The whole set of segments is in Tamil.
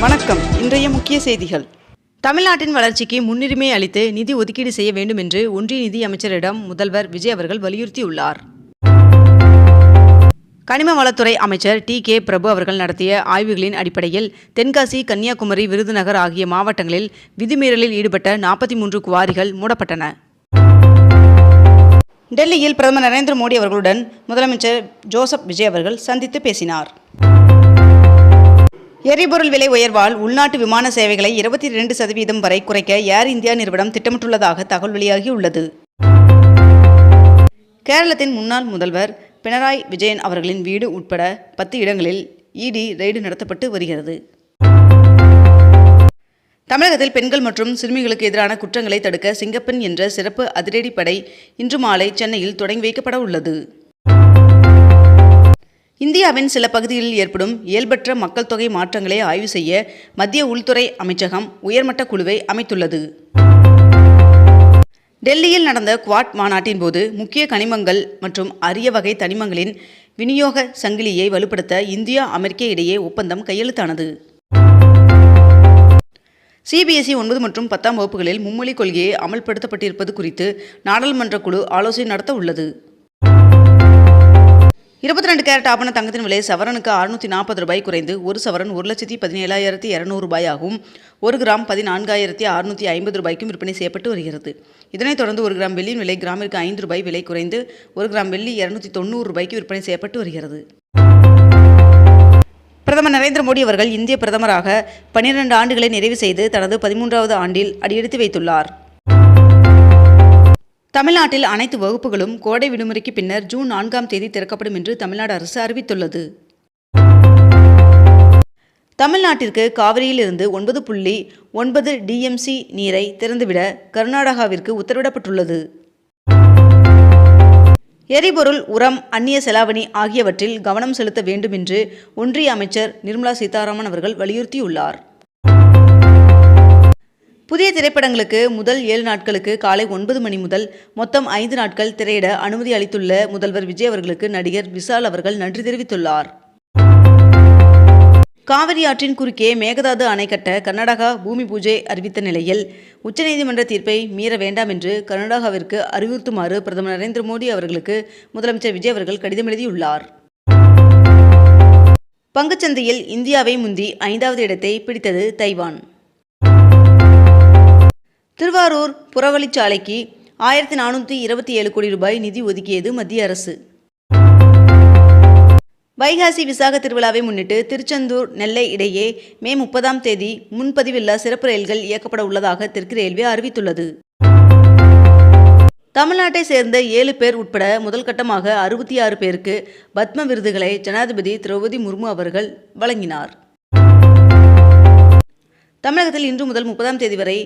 வணக்கம். இன்றைய முக்கிய செய்திகள். தமிழ்நாட்டின் வளர்ச்சிக்கு முன்னுரிமை அளித்து நிதி ஒதுக்கீடு செய்ய வேண்டும் என்று ஒன்றிய நிதி அமைச்சரிடம் முதல்வர் விஜய் அவர்கள் வலியுறுத்தியுள்ளார். கனிம வளத்துறை அமைச்சர் டி.கே. பிரபு அவர்கள் நடத்திய ஆய்வுகளின் அடிப்படையில் தென்காசி, கன்னியாகுமரி, விருதுநகர் ஆகிய மாவட்டங்களில் விதிமீறலில் ஈடுபட்ட 43 குவாரிகள் மூடப்பட்டன. டெல்லியில் பிரதமர் நரேந்திர மோடி அவர்களுடன் முதலமைச்சர் ஜோசப் விஜய் அவர்கள் சந்தித்து பேசினார். எரிபொருள் விலை உயர்வால் உள்நாட்டு விமான சேவைகளை 22% வரை குறைக்க ஏர் இந்தியா நிறுவனம் திட்டமிட்டுள்ளதாக தகவல் வெளியாகியுள்ளது. கேரளத்தின் முன்னாள் முதல்வர் பினராயி விஜயன் அவர்களின் வீடு உட்பட 10 இடங்களில் இடி ரெய்டு நடத்தப்பட்டு வருகிறது. தமிழகத்தில் பெண்கள் மற்றும் சிறுமிகளுக்கு எதிரான குற்றங்களை தடுக்க சிங்கப்பெண் என்ற சிறப்பு அதிரடிப்படை இன்று மாலை சென்னையில் தொடங்கி வைக்கப்பட உள்ளது. இந்தியாவின் சில பகுதிகளில் ஏற்படும் இயல்பற்ற மக்கள் தொகை மாற்றங்களை ஆய்வு செய்ய மத்திய உள்துறை அமைச்சகம் உயர்மட்ட குழுவை அமைத்துள்ளது. டெல்லியில் நடந்த குவாட் மாநாட்டின் போது முக்கிய கனிமங்கள் மற்றும் அரிய வகை தனிமங்களின் விநியோக சங்கிலியை வலுப்படுத்த இந்தியா, அமெரிக்கா இடையே ஒப்பந்தம் கையெழுத்தானது. CBSE 9 மற்றும் 10ஆம் வகுப்புகளில் மும்மொழி கொள்கையை அமல்படுத்தப்பட்டிருப்பது குறித்து நாடாளுமன்ற குழு ஆலோசனை நடத்த உள்ளது. 22 கேரட் ஆபண தங்கத்தின் விலை சவரனுக்கு 640 ரூபாய் குறைந்து ஒரு சவரன் 1,17,200 ரூபாயாகவும் 1 கிராம் 14,650 ரூபாய்க்கும் விற்பனை செய்யப்பட்டு வருகிறது. இதனைத் தொடர்ந்து 1 கிராம் வெள்ளியின் விலை கிராமிற்கு 5 ரூபாய் விலை குறைந்து 1 கிராம் வெள்ளி 290 ரூபாய்க்கு விற்பனை செய்யப்பட்டு வருகிறது. பிரதமர் நரேந்திர மோடி அவர்கள் இந்திய பிரதமராக 12 ஆண்டுகளை நிறைவு செய்து தனது 13வது ஆண்டில் அடியெடுத்து வைத்துள்ளார். தமிழ்நாட்டில் அனைத்து வகுப்புகளும் கோடை விடுமுறைக்கு பின்னர் ஜூன் 4ஆம் தேதி திறக்கப்படும் என்று தமிழ்நாடு அரசு அறிவித்துள்ளது. தமிழ்நாட்டிற்கு காவிரியிலிருந்து 9.9 DMC நீரை திறந்துவிட கர்நாடகாவிற்கு உத்தரவிடப்பட்டுள்ளது. எரிபொருள், உரம், அந்நிய செலாவணி ஆகியவற்றில் கவனம் செலுத்த வேண்டும் என்று ஒன்றிய அமைச்சர் நிர்மலா சீதாராமன் அவர்கள் வலியுறுத்தியுள்ளார். புதிய திரைப்படங்களுக்கு முதல் 7 நாட்களுக்கு காலை 9 மணி முதல் மொத்தம் 5 நாட்கள் திரையிட அனுமதி அளித்துள்ள முதல்வர் விஜய் அவர்களுக்கு நடிகர் விஷால் அவர்கள் நன்றி தெரிவித்துள்ளார். காவிரி ஆற்றின் குறுக்கே மேகதாது அணை கட்ட கர்நாடகா பூமி பூஜை அறிவித்த நிலையில் உச்சநீதிமன்ற தீர்ப்பை மீற வேண்டாம் என்று கர்நாடகாவிற்கு அறிவுறுத்துமாறு பிரதமர் நரேந்திர மோடி அவர்களுக்கு முதலமைச்சர் விஜய் அவர்கள் கடிதம் எழுதியுள்ளார். பங்குச்சந்தையில் இந்தியாவை முந்தி 5வது இடத்தை பிடித்தது தைவான். திருவாரூர் புறவழிச்சாலைக்கு 1427 கோடி ரூபாய் நிதி ஒதுக்கியது மத்திய அரசு. வைகாசி விசாக திருவிழாவை முன்னிட்டு திருச்செந்தூர், நெல்லை இடையே மே 30ஆம் தேதி முன்பதிவில்லா சிறப்பு ரயில்கள் இயக்கப்பட உள்ளதாக தெற்கு ரயில்வே அறிவித்துள்ளது. தமிழ்நாட்டை சேர்ந்த 7 பேர் உட்பட முதல் கட்டமாக 66 பேருக்கு பத்ம விருதுகளை ஜனாதிபதி திரௌபதி முர்மு அவர்கள் வழங்கினார். தமிழகத்தில் இன்று முதல் 30ஆம் தேதி வரை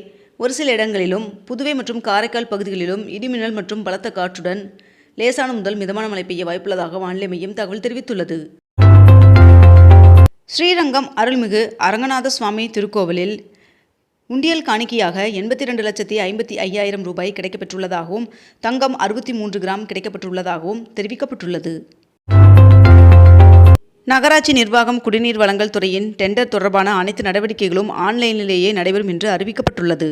ஒரு சில இடங்களிலும் புதுவை மற்றும் காரைக்கால் பகுதிகளிலும் இடிமின்னல் மற்றும் பலத்த காற்றுடன் லேசான முதல் மிதமான மழை பெய்ய வாய்ப்புள்ளதாக வானிலை மையம் தகவல் தெரிவித்துள்ளது. ஸ்ரீரங்கம் அருள்மிகு அரங்கநாத சுவாமி திருக்கோவிலில் உண்டியல் காணிக்கையாக 82,55,000 ரூபாய் கிடைக்கப்பெற்றுள்ளதாகவும் தங்கம் 63 கிராம் கிடைக்கப்பெற்றுள்ளதாகவும் தெரிவிக்கப்பட்டுள்ளது. நகராட்சி நிர்வாகம் குடிநீர் வழங்கல் துறையின் டெண்டர் தொடர்பான அனைத்து நடவடிக்கைகளும் ஆன்லைனிலேயே நடைபெறும் என்று அறிவிக்கப்பட்டுள்ளது.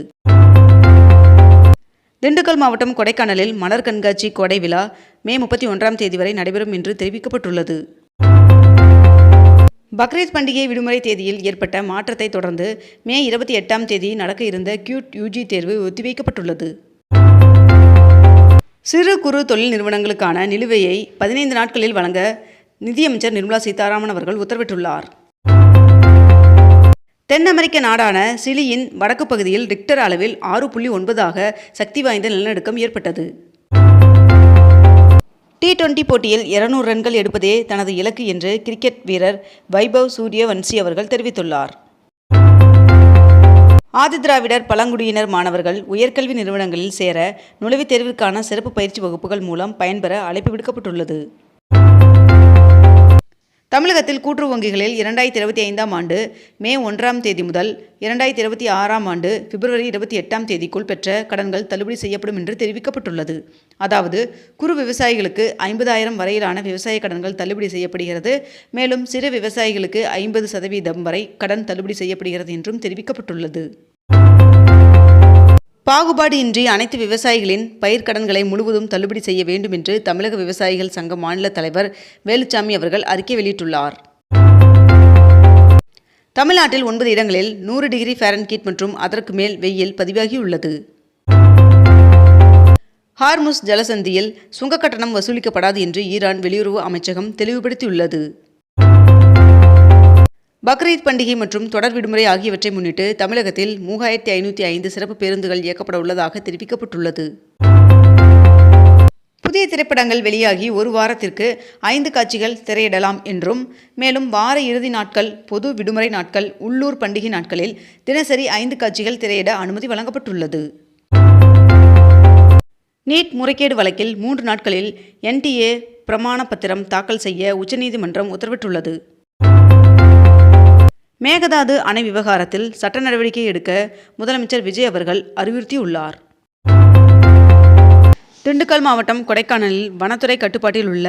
திண்டுக்கல் மாவட்டம் கொடைக்கானலில் மலர் கண்காட்சி கோடை விழா மே 31ஆம் தேதி வரை நடைபெறும் என்று தெரிவிக்கப்பட்டுள்ளது. பக்ரீத் பண்டிகை விடுமுறை தேதியில் ஏற்பட்ட மாற்றத்தை தொடர்ந்து மே 28ஆம் தேதி நடக்க இருந்த QUT UG தேர்வு ஒத்திவைக்கப்பட்டுள்ளது. சிறு குறு தொழில் நிறுவனங்களுக்கான நிலுவையை 15 நாட்களில் வழங்க நிதியமைச்சர் நிர்மலா சீதாராமன் அவர்கள் உத்தரவிட்டுள்ளார். தென் அமெரிக்க நாடான சிலியின் வடக்கு பகுதியில் ரிக்டர் அளவில் 6.9 சக்தி வாய்ந்த நிலநடுக்கம் ஏற்பட்டது. T20 போட்டியில் 200 ரன்கள் எடுப்பதே தனது இலக்கு என்று கிரிக்கெட் வீரர் வைபவ் சூரியவன்சி அவர்கள் தெரிவித்துள்ளார். ஆதிதிராவிடர் பழங்குடியினர் மாணவர்கள் உயர்கல்வி நிறுவனங்களில் சேர நுழைவுத் தேர்விற்கான சிறப்பு பயிற்சி வகுப்புகள் மூலம் பயன்பெற அழைப்பு விடுக்கப்பட்டுள்ளது. தமிழகத்தில் கூட்டுறவு வங்கிகளில் 2025ஆம் ஆண்டு மே 1ஆம் தேதி முதல் 2026ஆம் ஆண்டு பிப்ரவரி 28ஆம் தேதிக்குள் பெற்ற கடன்கள் தள்ளுபடி செய்யப்படும் என்று தெரிவிக்கப்பட்டுள்ளது. அதாவது குறு விவசாயிகளுக்கு 50,000 வரையிலான விவசாய கடன்கள் தள்ளுபடி செய்யப்படுகிறது. மேலும் சிறு விவசாயிகளுக்கு 50% வரை கடன் தள்ளுபடி செய்யப்படுகிறது என்றும் தெரிவிக்கப்பட்டுள்ளது. பாகுபாடு இன்றி அனைத்து விவசாயிகளின் பயிர்க்கடன்களை முழுவதும் தள்ளுபடி செய்ய வேண்டும் என்று தமிழக விவசாயிகள் சங்க மாநில தலைவர் வேலுச்சாமி அவர்கள் அறிக்கை வெளியிட்டுள்ளார். தமிழ்நாட்டில் 9 இடங்களில் 100 டிகிரி ஃபாரன்ஹீட் மற்றும் அதற்கு மேல் வெயில் பதிவாகியுள்ளது. ஹார்முஸ் ஜலசந்தியில் சுங்க கட்டணம் வசூலிக்கப்படாது என்று ஈரான் வெளியுறவு அமைச்சகம் தெளிவுபடுத்தியுள்ளது. பக்ரீத் பண்டிகை மற்றும் தொடர் விடுமுறை ஆகியவற்றை முன்னிட்டு தமிழகத்தில் 3505 சிறப்பு பேருந்துகள் இயக்கப்பட உள்ளதாக தெரிவிக்கப்பட்டுள்ளது. புதிய திரைப்படங்கள் வெளியாகி ஒரு வாரத்திற்கு 5 காட்சிகள் திரையிடலாம் என்றும், மேலும் வார இறுதி நாட்கள், பொது விடுமுறை நாட்கள், உள்ளூர் பண்டிகை நாட்களில் தினசரி 5 காட்சிகள் திரையிட அனுமதி வழங்கப்பட்டுள்ளது. நீட் முறைகேடு வழக்கில் 3 நாட்களில் NTA பிரமாண பத்திரம் தாக்கல் செய்ய உச்சநீதிமன்றம் உத்தரவிட்டுள்ளது. மேகதாது அணை விவகாரத்தில் சட்ட நடவடிக்கை எடுக்க முதலமைச்சர் விஜய் அவர்கள் அறிவுறுத்தியுள்ளார். திண்டுக்கல் மாவட்டம் கொடைக்கானலில் வனத்துறை கட்டுப்பாட்டில் உள்ள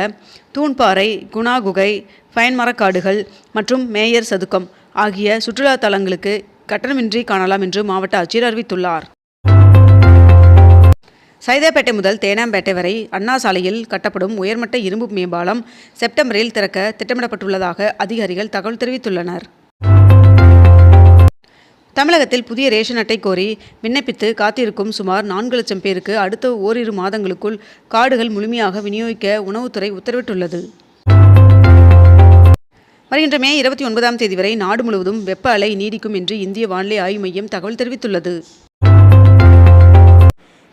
தூண்பாறை, குணா குகை, பைன் மரக்காடுகள் மற்றும் மேயர் சதுக்கம் ஆகிய சுற்றுலா தலங்களுக்கு கட்டணமின்றி காணலாம் என்று மாவட்ட ஆட்சியர் அறிவித்துள்ளார். சைதாப்பேட்டை முதல் தேனாம்பேட்டை வரை அண்ணா சாலையில் கட்டப்படும் உயர்மட்ட இரும்பு மேம்பாலம் செப்டம்பரில் திறக்க திட்டமிடப்பட்டுள்ளதாக அதிகாரிகள் தகவல் தெரிவித்துள்ளனர். தமிழகத்தில் புதிய ரேஷன் அட்டை கோரி விண்ணப்பித்து காத்திருக்கும் சுமார் 4 லட்சம் பேருக்கு அடுத்த ஓரிரு மாதங்களுக்குள் கார்டுகள் முழுமையாக விநியோகிக்க உணவுத்துறை உத்தரவிட்டுள்ளது. வருகின்ற மே 29ஆம் தேதி வரை நாடு முழுவதும் வெப்ப அலை நீடிக்கும் என்று இந்திய வானிலை ஆய்வு மையம் தகவல் தெரிவித்துள்ளது.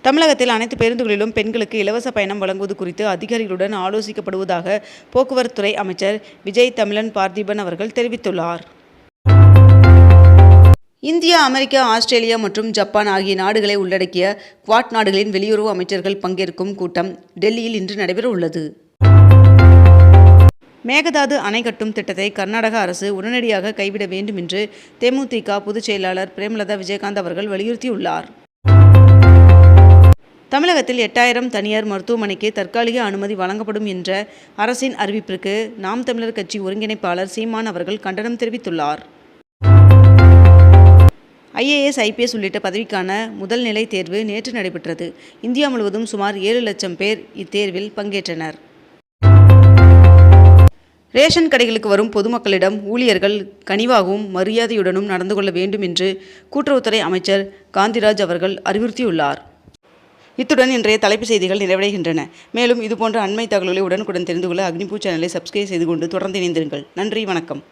தமிழகத்தில் அனைத்து பேருந்துகளிலும் பெண்களுக்கு இலவச பயணம் வழங்குவது குறித்து அதிகாரிகளுடன் ஆலோசிக்கப்படுவதாக போக்குவரத்துறை அமைச்சர் விஜய் தமிழன் பார்த்திபன் அவர்கள் தெரிவித்துள்ளார். இந்தியா, அமெரிக்கா, ஆஸ்திரேலியா மற்றும் ஜப்பான் ஆகிய நாடுகளை உள்ளடக்கிய குவாட் நாடுகளின் வெளியுறவு அமைச்சர்கள் பங்கேற்கும் கூட்டம் டெல்லியில் இன்று நடைபெற உள்ளது. மேகதாது அணை கட்டும் திட்டத்தை கர்நாடக அரசு உடனடியாக கைவிட வேண்டும் என்று தேமுதிக பொதுச் செயலாளர் பிரேமலதா விஜயகாந்த் அவர்கள் வலியுறுத்தியுள்ளார். தமிழகத்தில் 8000 தனியார் மருத்துவமனைக்கு தற்காலிக அனுமதி வழங்கப்படும் என்ற அரசின் அறிவிப்பிற்கு நாம் தமிழர் கட்சி ஒருங்கிணைப்பாளர் சீமான் அவர்கள் கண்டனம் தெரிவித்துள்ளார். IAS, IPS உள்ளிட்ட பதவிக்கான முதல் நிலை தேர்வு நேற்று நடைபெற்றது. இந்தியா முழுவதும் சுமார் 7 லட்சம் பேர் இத்தேர்வில் பங்கேற்றனர். ரேஷன் கடைகளுக்கு வரும் பொதுமக்களிடம் ஊழியர்கள் கனிவாகவும் மரியாதையுடனும் நடந்து கொள்ள வேண்டும் என்று கூட்டுறவுத்துறை அமைச்சர் காந்திராஜ் அவர்கள் அறிவுறுத்தியுள்ளார். இத்துடன் இன்றைய தலைப்புச் செய்திகள் நிறைவடைகின்றன. மேலும் இதுபோன்ற அண்மை தகவல்களை உடனுக்குடன் தெரிந்து கொள்ள அக்னிபூ சேனலை சப்ஸ்கிரைப் செய்து கொண்டு தொடர்ந்து இணைந்திருங்கள். நன்றி, வணக்கம்.